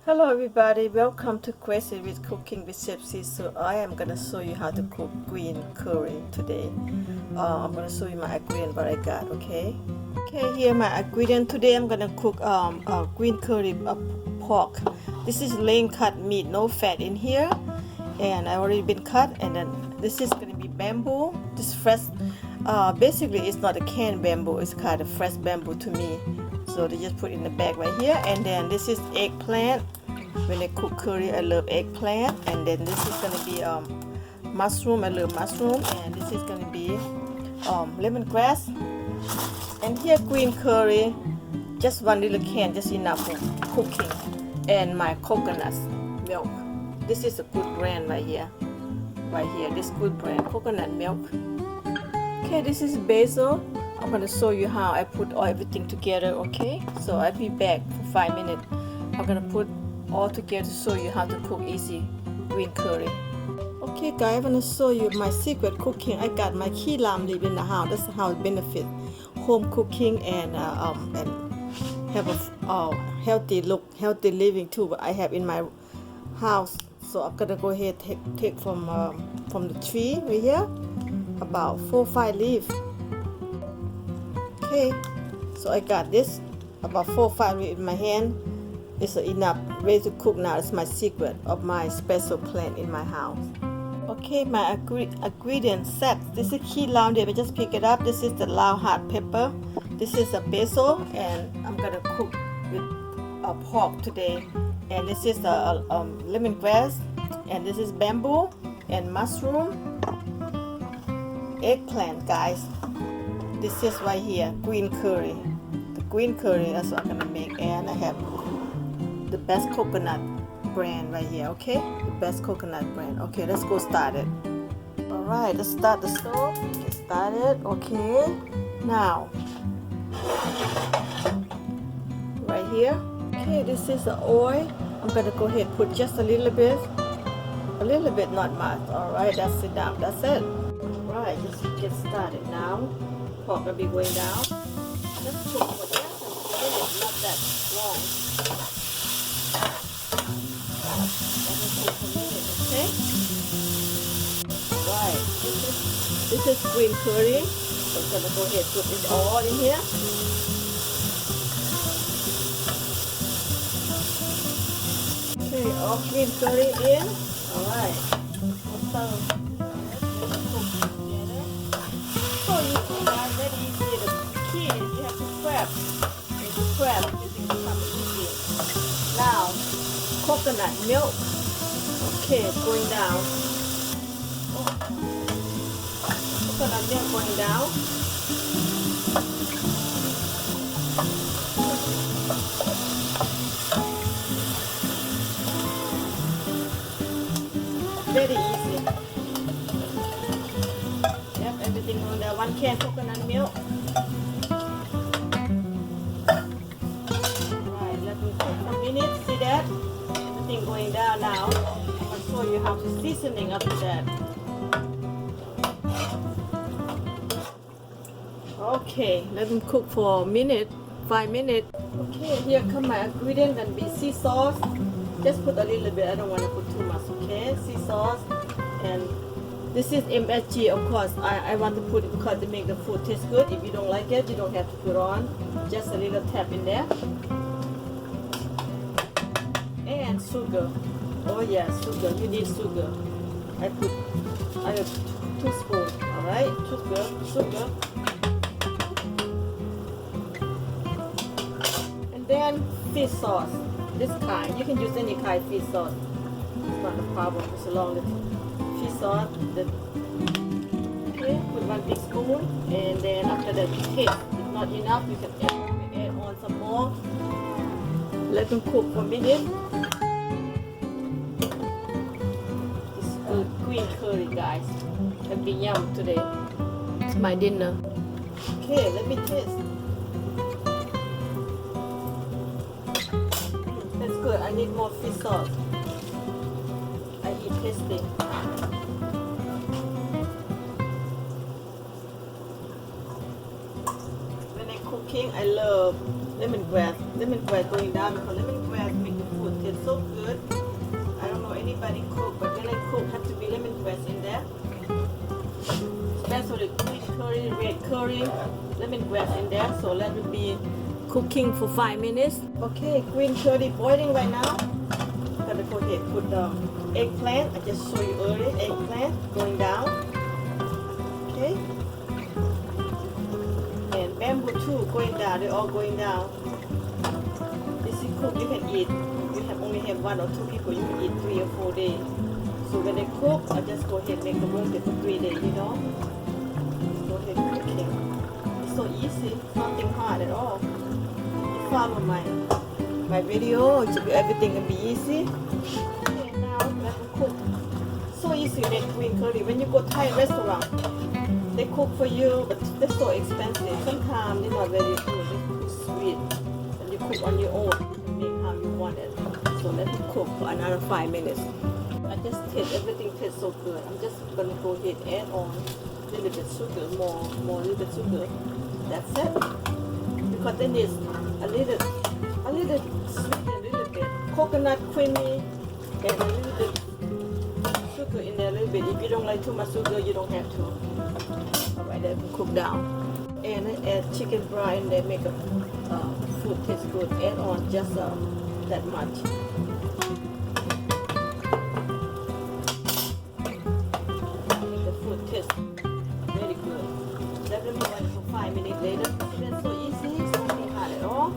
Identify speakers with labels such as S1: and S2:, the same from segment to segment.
S1: Hello everybody, welcome to Crazy with Cooking with Chef So I am gonna show you how to cook green curry today. I'm gonna show you my ingredient what I got, okay? Okay, here my ingredient today. I'm gonna cook green curry pork. This is lean cut meat, no fat in here, and I already been cut. And then this is gonna be bamboo. This fresh, basically it's not a canned bamboo. It's kind of fresh bamboo to me. So they just put in the bag right here. And then this is eggplant. When I cook curry, I love eggplant. And then this is gonna be mushroom. I love mushroom. And this is gonna be lemongrass. And here green curry, just one little can, just enough for cooking. And my coconut milk. This is a good brand right here. Right here, this good brand, coconut milk. Okay, this is basil. I'm going to show you how I put all everything together, okay? So I'll be back for 5 minutes. I'm going to put all together to show you how to cook easy green curry. Okay guys, I'm going to show you my secret cooking. I got my key lime leaf in the house. That's how it benefits home cooking and have a healthy look, healthy living too. What I have in my house. So I'm going to go ahead and take from the tree right here. About 4 or 5 leaves. Okay, so I got this about 4 or 5 in my hand. It's enough ready to cook now. It's my secret of my special plant in my house. Okay, my ingredient set. This is key lime leaf. I just pick it up. This is the Lao hot pepper. This is a basil, and I'm gonna cook with pork today. And this is the lemongrass, and this is bamboo and mushroom, eggplant, guys. This is right here, green curry. The green curry, that's what I'm gonna make. And I have the best coconut brand right here, okay? The best coconut brand. Okay, let's go start it. Alright, let's start the stove. Get started, okay? Now, right here. Okay, this is the oil. I'm gonna go ahead and put just a little bit. A little bit, not much. Alright, that's enough. That's it. Alright, just get started now. Pork will be going down. Just cook for just a minute, not that long. Just cook for a minute, okay? Right. This is green curry. So I'm gonna go ahead and put it all in here. Okay, all green curry in. Alright. Now, coconut milk. Okay, it's going down. Coconut milk going down. Very easy. Yep, everything on there. 1 can coconut milk. See that? Everything going down now. I'll show you how to seasoning after that. Okay, let them cook for a minute, 5 minutes. Okay, here come my ingredient. Gonna be sea sauce. Just put a little bit. I don't want to put too much. Okay, sea sauce. And this is MSG, of course. I want to put it because to make the food taste good. If you don't like it, you don't have to put on. Just a little tap in there. And sugar. Oh yeah, sugar. You need sugar. I have 2 spoons. Alright, sugar. And then fish sauce. This kind. You can use any kind of fish sauce. It's not a problem. It's along the fish sauce. Okay, put 1 big spoon. And then after that, taste. If not enough, you can add on some more. Let them cook for a minute. Green curry, guys. It'll be yum today. It's my dinner. Okay, let me taste. That's good. I need more fish sauce. I eat tasty. When I'm cooking, I love lemongrass. Lemongrass going down because lemongrass make the food taste so curry lemongrass in there, so let it be cooking for 5 minutes. Okay, green curry boiling right now. Gonna go ahead put the eggplant. I just show you earlier, eggplant going down. Okay. And bamboo too going down. They're all going down. This is cooked. You can eat. You only have 1 or 2 people. You can eat 3 or 4 days. So when they cook, I just go ahead and make the roasted for 3 days. You know. Just go ahead cooking. It's so easy. Nothing hard at all. You follow my video. Everything will be easy. Okay, now let them cook. So easy to make green curry. When you go Thai restaurant, they cook for you, but they're so expensive. Sometimes they're not very good. They're too sweet. When you cook on your own, you can make how you want it. So let them cook for another 5 minutes. I just taste everything tastes so good. I'm just gonna go ahead and add on a little bit sugar, more little bit sugar. That's it. Because then it's a little sweet, a little bit coconut creamy, and a little bit sugar in there a little bit. If you don't like too much sugar, you don't have to. Alright, let it cook down. And I add chicken broth in there, make a food taste good. Add on just that much. Make the food taste very good. Let them boil for 5 minutes later. That's so easy, it's nothing hard at all.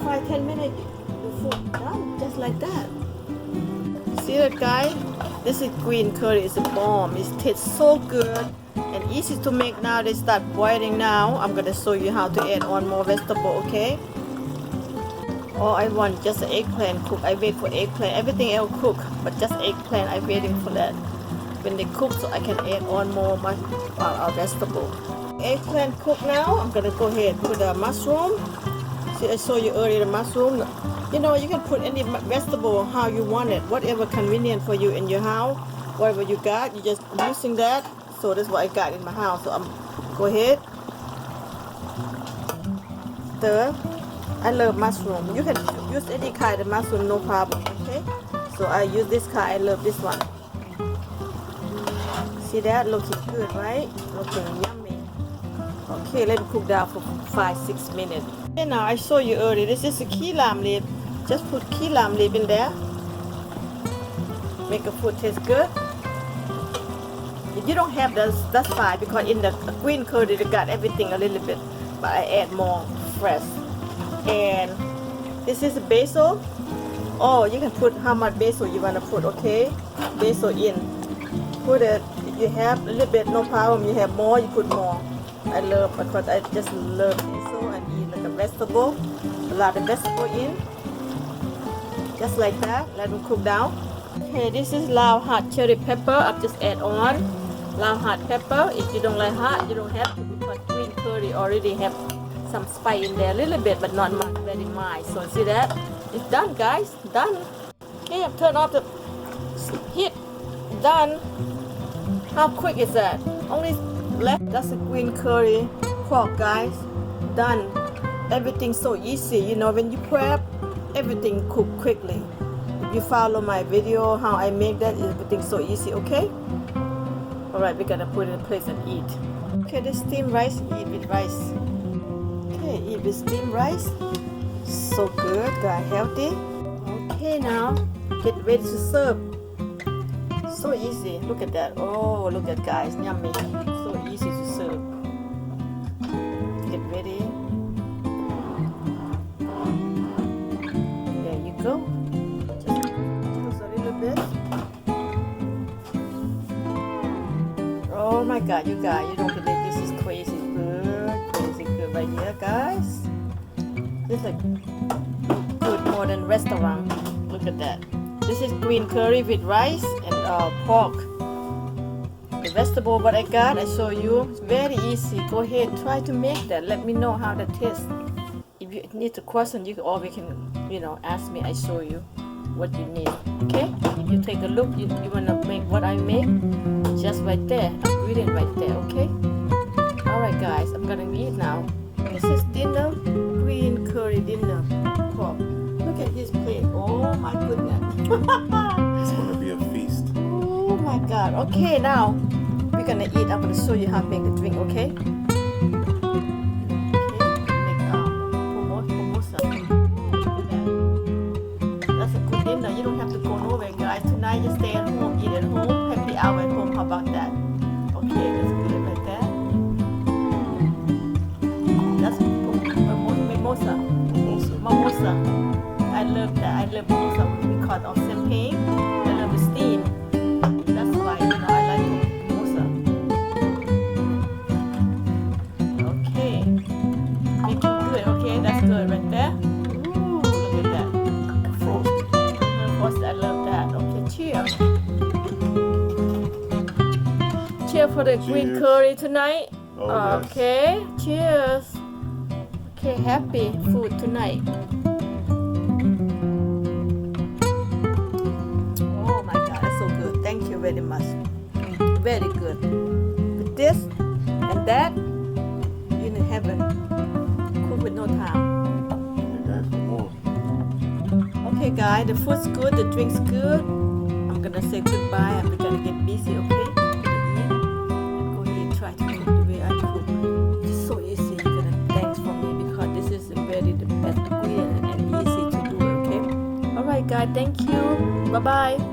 S1: 5-10 minutes, the food done, just like that. See that guys? This is green curry. It's a bomb. It tastes so good and easy to make now. They start boiling now. I'm gonna show you how to add on more vegetable, okay? All I want just an eggplant cook. I wait for eggplant. Everything else cook, but just eggplant. I'm waiting for that. When they cook, so I can add on more our vegetable. Eggplant cook now. I'm gonna go ahead and put the mushroom. See, I showed you earlier the mushroom. You know, you can put any vegetable how you want it, whatever convenient for you in your house, whatever you got, you just using that. So that's what I got in my house. So I'm go ahead, stir. I love mushroom. You can use any kind of mushroom, no problem. Okay. So I use this kind. I love this one. See that? Looking good, right? Looking yummy. Okay, let it cook down for 5-6 minutes. Okay, now I show you earlier. This is a key lime leaf. Just put key lime leaf in there. Make the food taste good. If you don't have this, that's fine, because in the green curry they got everything a little bit, but I add more fresh. And this is basil. Oh, you can put how much basil you want to put, okay? Basil in. Put it. If you have a little bit, no problem. You have more, you put more. I love, because I just love basil and eat like a vegetable. A lot of vegetable in. Just like that. Let them cook down. Okay, this is Lao hot cherry pepper. I've just add on Lao hot pepper. If you don't like hot, you don't have to, because green curry already have some spice in there a little bit, but not much, very mild. So see that? It's done, guys. Done. Okay, I've turned off the heat. Done. How quick is that? Only left. That's a green curry pork, guys. Done. Everything so easy. You know, when you prep, everything cook quickly. If you follow my video how I make that, everything so easy, okay? Alright, we're gonna put it in place and eat. Okay, the steamed rice, eat with rice. Okay, eat with steamed rice. So good, guys, healthy. Okay, now get ready to serve. So easy. Look at that. Oh, look at guys, yummy. So easy to serve. Get ready. There you go. Just a little bit. Oh my God, you guys, you don't believe this is crazy good right here, guys. This is like good more than restaurant. Look at that. This is green curry with rice and pork. The vegetable what I got, I show you. It's very easy. Go ahead, try to make that. Let me know how that tastes. If you need a question, you always can, ask me. I show you what you need. Okay? If you take a look, you wanna make what I make, just right there, ingredient right there. Okay? Alright, guys, I'm gonna eat now. This is dinner, green curry dinner pork. Look at this plate. Oh my goodness.
S2: It's gonna be a feast.
S1: Oh my God. Okay, now we're gonna eat. I'm gonna show you how to make the drink, okay? that's a good dinner. You don't have to go nowhere, guys. Tonight, just stay at home, eat at home, happy hour at home. How about that? Okay, that's good right there. That's mimosa. Mimosa. I love that. I love mimosa because of champagne. I love the steam. That's why I like mimosa. Okay. Making good. Okay, that's good right there. Ooh, look at that.
S2: Frosted.
S1: Frosted. I love that. Okay, cheers. Cheers for the green
S2: Cheers.
S1: curry tonight.
S2: Oh, yes.
S1: Okay, cheers. Okay, happy food tonight. Oh my god, that's so good. Thank you very much. Very good. With this and that, you in heaven. Cook with no time.
S2: And that's for more.
S1: Okay guys, the food's good, the drink's good. I'm gonna say goodbye and we're gonna get busy, okay? Go eat, try to cook the way I cook. It's so easy. You're gonna thanks for me because this is the best ingredient and easy to do, okay? Alright guys, thank you. Bye bye.